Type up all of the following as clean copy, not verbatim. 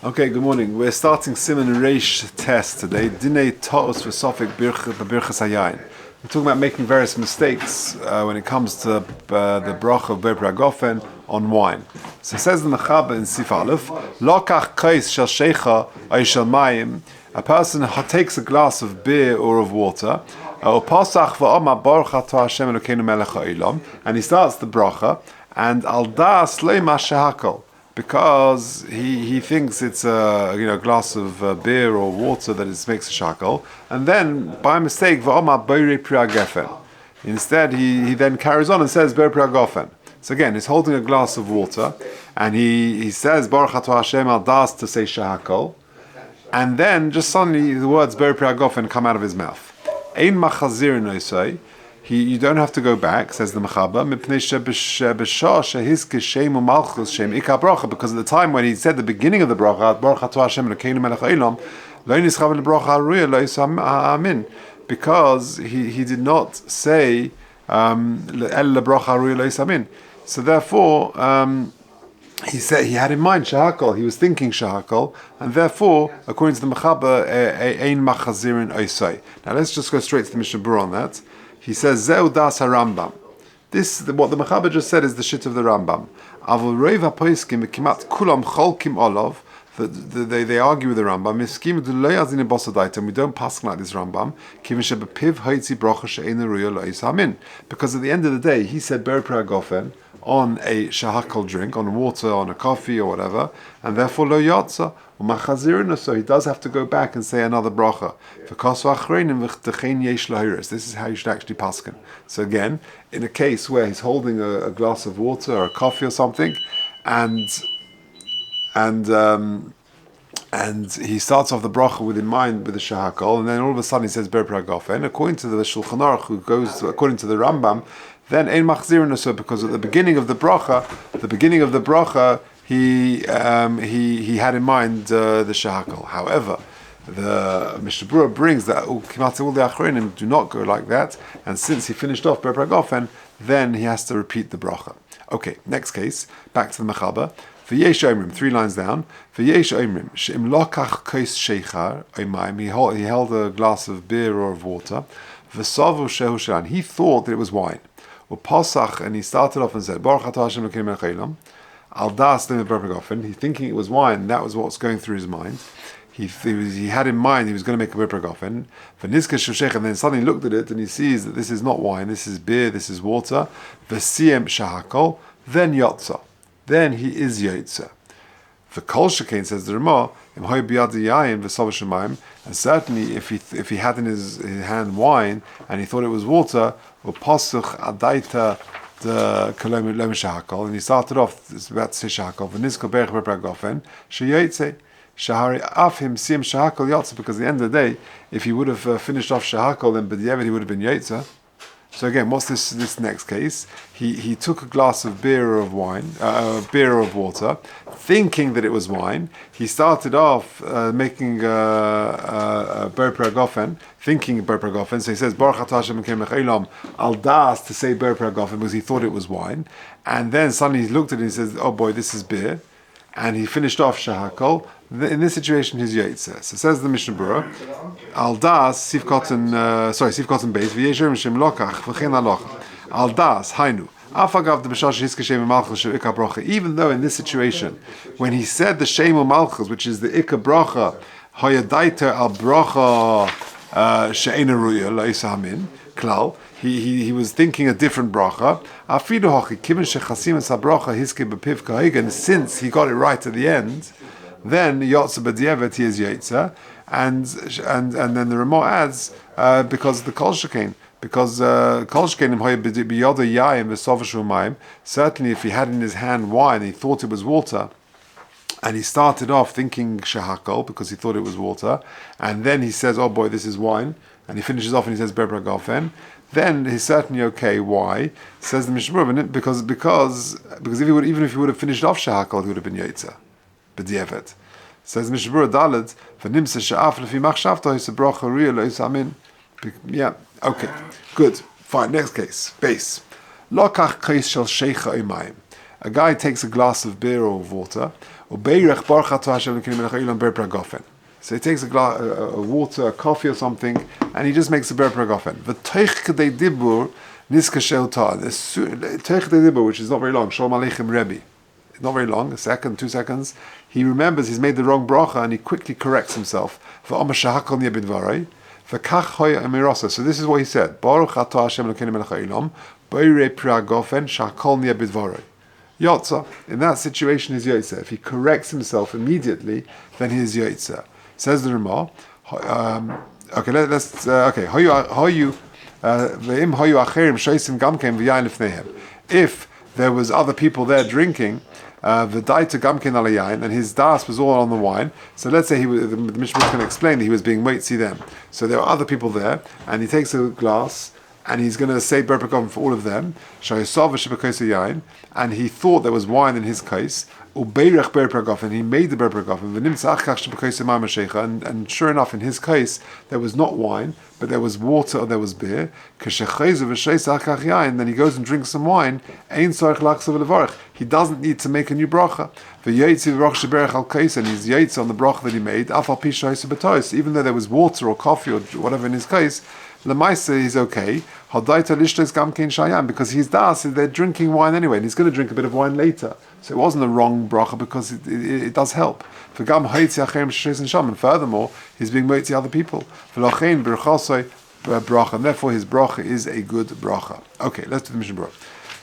Okay, good morning. We're starting Siman Reish test today. Dinei Ta'os v'Sofik Birchas Hayayin. We're talking about making various mistakes when it comes to the bracha of Brachos on wine. So it says in the Mechaber in Sif Aleph, Lokach Kais Shel Shecha Ay Shel Mayim. A person takes a glass of beer or of water, and he starts the bracha, and al da sleima shehakol, because he thinks it's a glass of beer or water that makes a shakal, and then by mistake instead he then carries on and says ber priagofen. So again, he's holding a glass of water, and he says Baruch Atah Hashem al das to say shahakol, and then just suddenly the words ber priagofen come out of his mouth. Ein machazir noisai. You don't have to go back, says the Mechaber, because at the time when he said the beginning of the bracha, because he did not say so therefore he said he had in mind shahakol, he was thinking shahakol, and therefore, according to the Mechaber, ein machazirin oisai. Now let's just go straight to the Mishnah Berurah on that. He says, Zeu das harambam. What the Mechaber just said is the shit of the Rambam. Avol reiv hapoiskim kimat kulam cholkim olov. They argue with the Rambam. Miskim d'lo yazin bosodaitem. We don't pass like this Rambam. Kivin shebepiv haitzi bracha she'ein ruya lo'is hamin. Because at the end of the day, he said ber priagofen on a shahakol drink, on water, on a coffee or whatever, and therefore lo yatza. So he does have to go back and say another bracha. This is how you should actually paskin. So again, in a case where he's holding a glass of water or a coffee or something, and he starts off the bracha with in mind with the shahakol, and then all of a sudden he says ber priagofen. According to the Shulchan Aruch, who goes according to the Rambam, then ein machzirin so, because at the beginning of the bracha, he had in mind the shahakol. However, the Mishnah Berurah brings that all the achronim do not go like that, and since he finished off ber priagofen, then he has to repeat the bracha. Okay, next case, back to the Mechaber. V'yesh omrim, 3 lines down. V'yesh omrim, she'im lokach kos sheichar omayim. He held a glass of beer or of water. V'savu shehu shelan. He thought that it was wine. Pasach, and he started off and said, Baruch Atah Hashem Elokeinu melech haolam. Al das ber priagofen. He thinking it was wine. That was what was going through his mind. He had in mind he was going to make a ber priagofen. V'nizkar sheshech, and then suddenly looked at it and he sees that this is not wine. This is beer. This is water. V'siem shahakol. Then yotza. Then he is yotza. The kol shekain, says the Ramah, and certainly if he had in his hand wine and he thought it was water, or pasuch adaita the kolom shahakol, and he started off about to say shahakol, v'nizkar berach ber priagofen sheyotze shahari af him siem shahakol yotza, because at the end of the day, if he would have finished off shahakol, then b'diavad he would have been yotza. So again, what's this next case? He took a glass of beer or of wine, beer or of water, thinking that it was wine. He started off making ber priagofen, thinking ber priagofen. So he says Baruch Atah Hashem Elokeinu melech haolam al das to say ber priagofen because he thought it was wine, and then suddenly he looked at it and he says, "Oh boy, this is beer," and he finished off shahakol. In this situation, his yotze. So says the Mishnah Berurah, al das sif cotton base v'yesher mishim lokach v'chen aloch al das hainu afagav the b'shash hiske shem malchus she'ikar bracha. Even though in this situation, when he said the shem malchus, which is the ikar bracha, hayadaita al bracha she'ena ruya la'isa hamin klal, he was thinking a different bracha. Afidu hachi kiven shechasim es habracha hiske b'piv kahigan. Since he got it right at the end, then yotza b'diavad he is yotza, and then the Ramah adds because the kol shekain, because kol shekain im hoye b'yoda yayim v'sovashu mayim. Certainly, if he had in his hand wine, he thought it was water, and he started off thinking shahakol because he thought it was water, and then he says, "Oh boy, this is wine," and he finishes off and he says ber priagofen. Then he's certainly okay. Why? Says the Mishnah Berurah, because even if he would have finished off shahakol, he would have been yotza. B'diavad. Says Mishnah Berurah Dalet, v'nimsa she'af lefi machshavto his bracha ruya lo'is amin. Yeah, okay, good, fine. Next case, base. Lokach kais shel sheicha omayim. A guy takes a glass of beer or of water, Ubeirech Baruch Atah Hashem Elokeinu melech haolam ber pragofen. So he takes a glass, a water, a coffee or something, and he just makes a ber pragofen. V'toich kedei dibur niska shel ta'ah. Toich kedei dibur, which is not very long. Shalom aleichem Rabbi. It's not very long, a second, 2 seconds. He remembers he's made the wrong bracha, and he quickly corrects himself. V'amar shahakol niya bidvarei. V'kach hoya emirasa. So this is what he said. Baruch atah Hashem Elokeinu melech haolam ber pragofen shahakol niya bidvarei. Yotza. In that situation, he's yotza. If he corrects himself immediately, then he is yotza. Says the Ramah. Okay, let's. Okay, if there was other people there drinking, v'daita gamken al yain, and his das was all on the wine. So let's say the Mishnah is going to explain that he was being motzi them. So there are other people there, and he takes a glass, and he's going to say ber pragofen for all of them. And he thought there was wine in his case. Ubeirech ber pragofen, he made the ber pragofen. And sure enough, in his case, there was not wine, but there was water or there was beer. Then he goes and drinks some wine. He doesn't need to make a new bracha. And he's yaitz on the bracha that he made. Even though there was water or coffee or whatever in his case, Lemaisa is okay. Because he's das, they're drinking wine anyway, and he's going to drink a bit of wine later. So it wasn't a wrong bracha because it does help. And furthermore, he's being motzi other people. And therefore his bracha is a good bracha. Okay, let's do the Mishnah Berurah.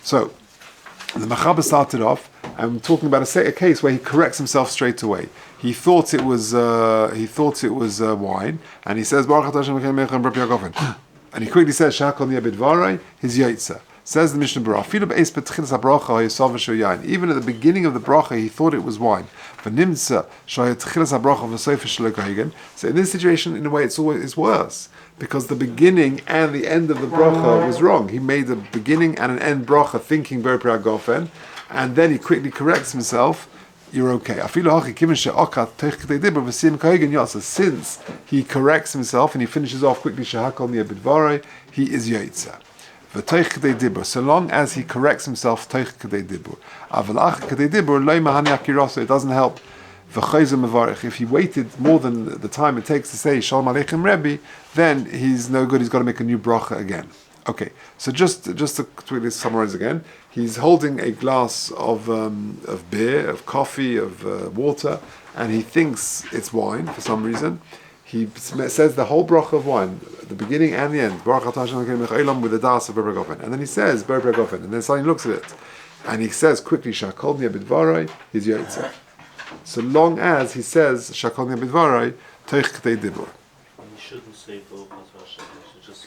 So the Mechaber started off and talking about a case where he corrects himself straight away. He thought it was wine, and he says Baruch Atah Hashem Elokeinu melech haolam ber pragofen, and he quickly says Shahakol niya bidvarei, his yotza. Says the Mishnah Berurah, even at the beginning of the bracha, he thought it was wine. So in this situation, in a way, it's worse, because the beginning and the end of the bracha was wrong. He made a beginning and an end bracha thinking ber pragofen, and then he quickly corrects himself. You're okay. Since he corrects himself and he finishes off quickly, Shahakol niya bidvarei, he is yotza. So long as he corrects himself, it doesn't help. If he waited more than the time it takes to say Shalom Aleichem Rabbi, then he's no good. He's got to make a new bracha again. Okay, so just to quickly summarize again, he's holding a glass of beer, of coffee, of water, and he thinks it's wine for some reason. He says the whole bracha of wine, the beginning and the end, Baruch Atah Hashem Elokeinu melech haolam, with the das of ber pragofen, and then he says ber pragofen, and then suddenly looks at it, and he says quickly Shahakol niya bidvarei, he's yotza. So long as he says Shahakol niya bidvarei, toich kedei dibur. You shouldn't say Baruch Atah Hashem.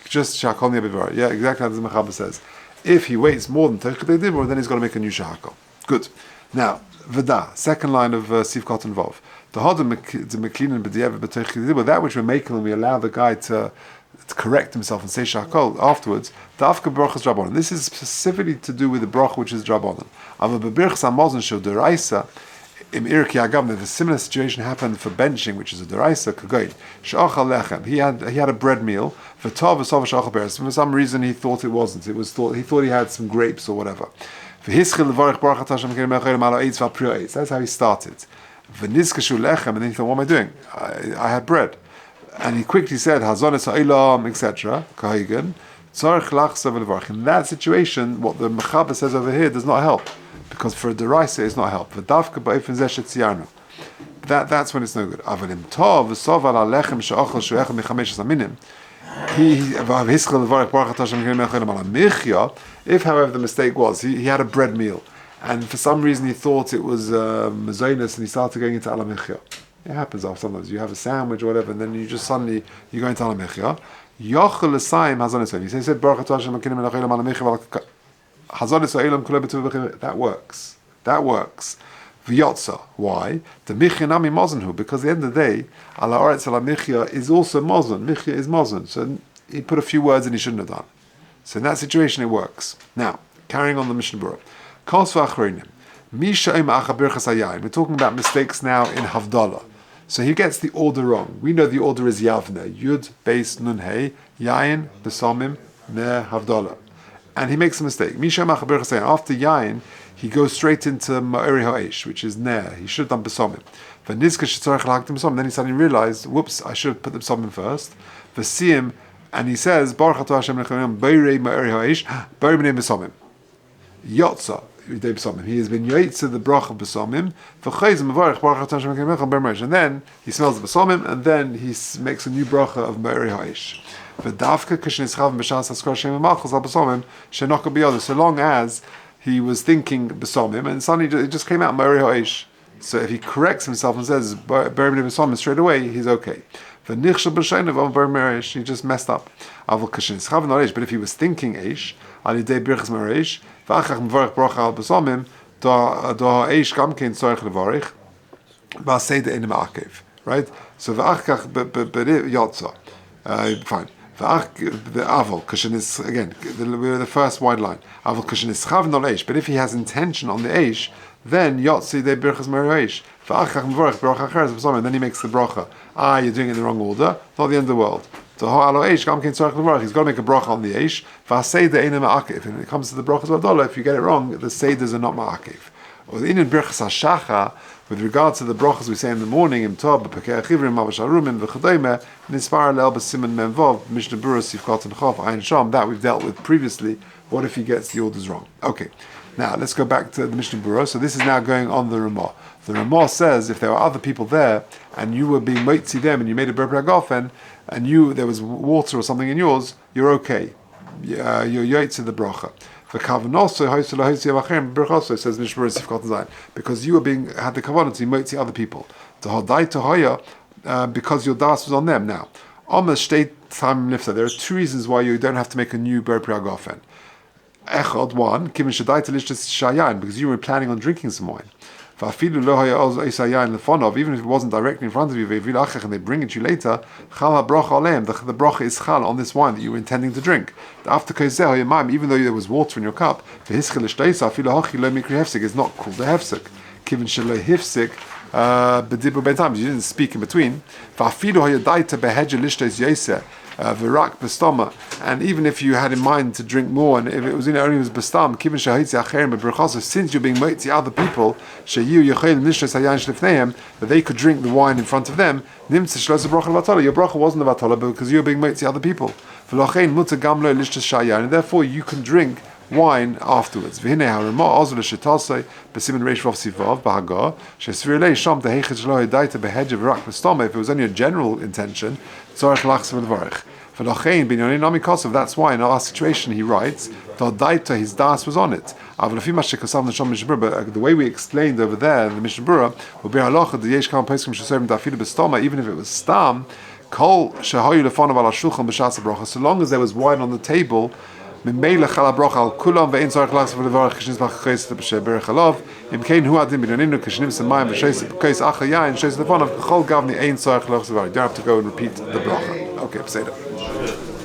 Just Shahakol niya bidvarei. Yeah, exactly how the Mechaber says. If he waits more than toich kedei dibur, then he's got to make a new Shahakol. Good. Now, V'da, second line of Sivkot and Vav. That which we're making when we allow the guy to correct himself and say Shahakol afterwards, Dafka Brachos Drabonon. This is specifically to do with the bracha which is Drabonon. The similar situation happened for benching, which is a deraisa kagoy. He had a bread meal. For some reason he thought it wasn't. He thought he had some grapes or whatever. That's how he started. And then he thought, what am I doing? I had bread. And he quickly said, etc. In that situation, what the Mechaber says over here does not help. Because for a deraisa, it's not help. That's when it's no good. If, however, the mistake was, he had a bread meal, and for some reason he thought it was mazonos, and he started going into alamichya. It happens sometimes. You have a sandwich or whatever, and then you just suddenly you go into alamichya. He said, that works. That works. V'yotza. Why? The michya nami mozenhu. Because at the end of the day, ala oretz ala michya is also mozen. Michya is mozen. So he put a few words and he shouldn't have done. So in that situation, it works. Now, carrying on the Mishnah Berurah. We're talking about mistakes now in Havdalah. So he gets the order wrong. We know the order is Yavne. Yud, Beis, Nun, Hey, Yain, Besamim, Ner, Havdalah. And he makes a mistake. After Yain, he goes straight into Ma'ori Ha'esh, which is Ner. He should have done Besomim. Then he suddenly realized, whoops, I should have put the Besomim first. V'siyim, and he says, Baruch Atah Hashem Lechanim, Beirei Ma'ori Ha'esh, Beirei B'nei Besomim. Yotza. He has been Yaitza the Brach of Besomim, and then he smells the Besomim, and then he makes a new bracha of Ma'ori Ha'esh. So long as he was thinking Besomim, and suddenly it just came out Ma'ori Ha'esh. So if he corrects himself and says Besomim straight away, he's okay. He just messed up. But if he was thinking Eish, ואחר מברך ברכה על בסומם, דו האש גם כן צורך לברך, והסדר אינו מעכב. Right? So ואחר יוצא. Fine. Again, the first wide line. But if he has intention on the Eish, then Yotzi de Birchas Merish. Then he makes the bracha. You're doing it in the wrong order. Not the end of the world. He's got to make a bracha on the Eish. When it comes to the brachas of Adolah, if you get it wrong, the seders are not ma'akiv. Or in Birchas HaShacha, with regard to the brachas we say in the morning, Im Tov, B'Pekei Achivrim, Mavash Arumim, V'Chadayme, Nispar Le'el B'Simen Menvov, Mishnah Berurah, Sifkat and Chof, Ayin Sham, that we've dealt with previously. What if he gets the orders wrong? Okay, now let's go back to the Mishnah Berurah. So this is now going on the Ramah. The Ramah says if there were other people there, and you were being moitzi them, and you made a Ber Bragofen, and there was water or something in yours, you're okay. You're yaitzi the bracha. Says because you had the kavanah to moitzi other people. Because your das was on them. Now, there are two reasons why you don't have to make a new Ber Bragofen. Echad, one, because you were planning on drinking some wine. Even if it wasn't directly in front of you, and they bring it to you later, the bracha is chal on this wine that you were intending to drink. After even though there was water in your cup, it's not called a hefsek. You didn't speak in between. And even if you had in mind to drink more, and if it was only was bestam, since you're being moitzi other people, that they could drink the wine in front of them, your bracha wasn't a vatola because you're being moitzi other people. And therefore you can drink wine afterwards. If it was only a general intention, that's why in our situation he writes, his das was on it. But the way we explained over there in the Mishnah Berurah, even if it was stam, so long as there was wine on the table, ממילא חל הברכה על כולם ואין צורך לעשות ולברך כשנזבח חסד שברך עליו אם כן הוא הדין בניוננו כשנמס מים ושייס כיס אחר יין שייס לפניו ככל גבני אין צורך לעשות ולברך. You don't have to go and repeat the bracha. Okay, בסדר.